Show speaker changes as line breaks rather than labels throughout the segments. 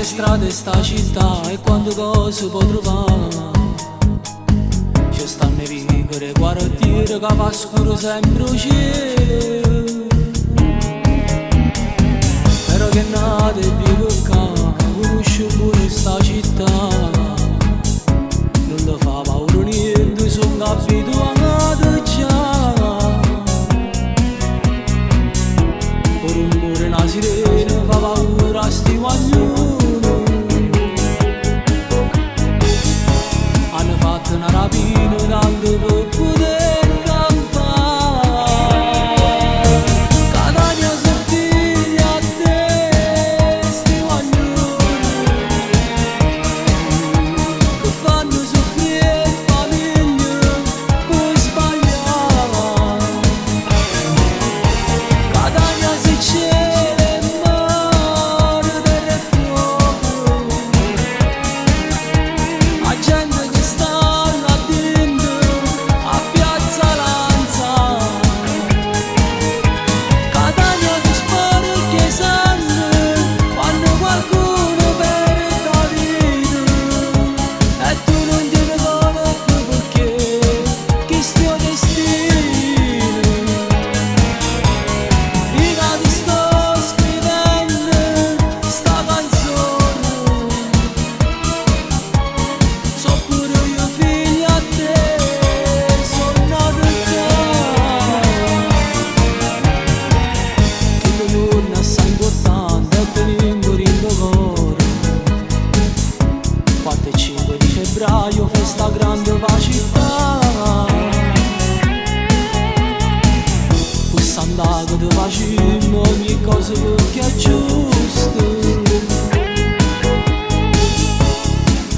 strade sta città e quante cose può trovare. Ci stanno i vigori, quartieri che fa scuro sempre il cielo. Però che nate e vivo qua, conosco pure sta città. Non lo fa paura niente, sono abituato già. Un rumore, una sirena, fa paura a sti guaglioni. Hanno fatto una rapina tanto per poter campare. Catania soffiglia a te, sti guaglioni che fanno soffrire famiglie per sbagliare. Catania si cielo e mare, terra e fuoco, la gente che sta là dentro a Piazza Lanza. Catania ti spara che sangue quando qualcuno perde la vita e tu non ti ricordi perché chi sto destino. Io ti sto scrivendo sta canzone, so pure io figlio a te, sono nato qua. Che non è assai importante è tenere in cuore. 4 e 5 di febbraio, festa grande per città. Andato dove facciamo ogni cosa perché è giusto.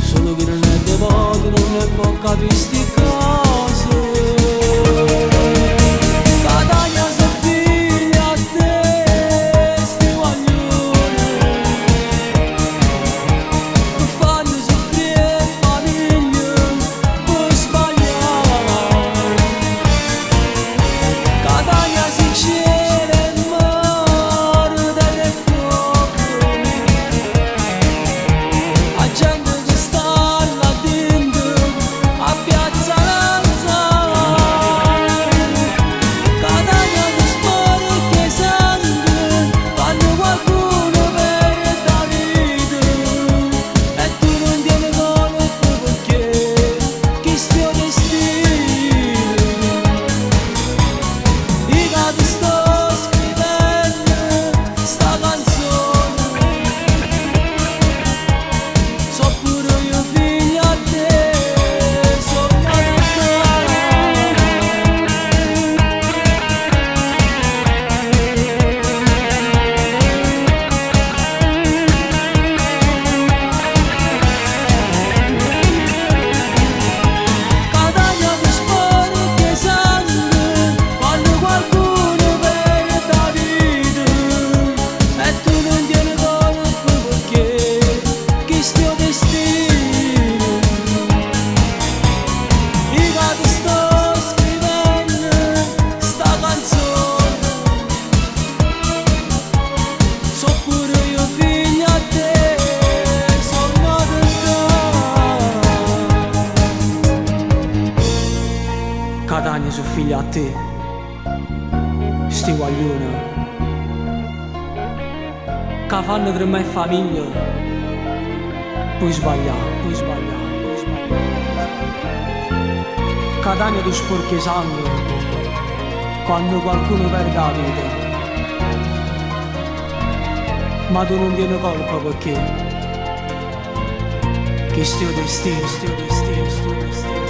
Solo chi non è devoto non ne può capire sti cose. Catania soffiglia a te, sti guaglioni che fanno soffrire famiglie per sbagliare. Catania si cielo e mare, terra e fuoco, la gente che sta là dentro a Piazza Lanza. Catania ti spara che sangue quando qualcuno perde la vita e tu non ti ricordi perché chi sto destino. Io ti sto scrivendo sta canzone, so pure io figlio a te, sono nato Catania ti spara che sangue quando qualcuno perde la vita e tu non ti ricordi perché chi sto destino. Io ti sto scrivendo sta canzone, so pure io figlio a te, sono nato qua. Catania sono figlio a te, sti guaglioni che fanno per me famiglia, puoi sbagliare, puoi sbagliare, puoi sbagliare. Catania tu sporchi sangue quando qualcuno perde la vita, ma tu non tieni colpa perché che sto destino, sto destino, sto destino.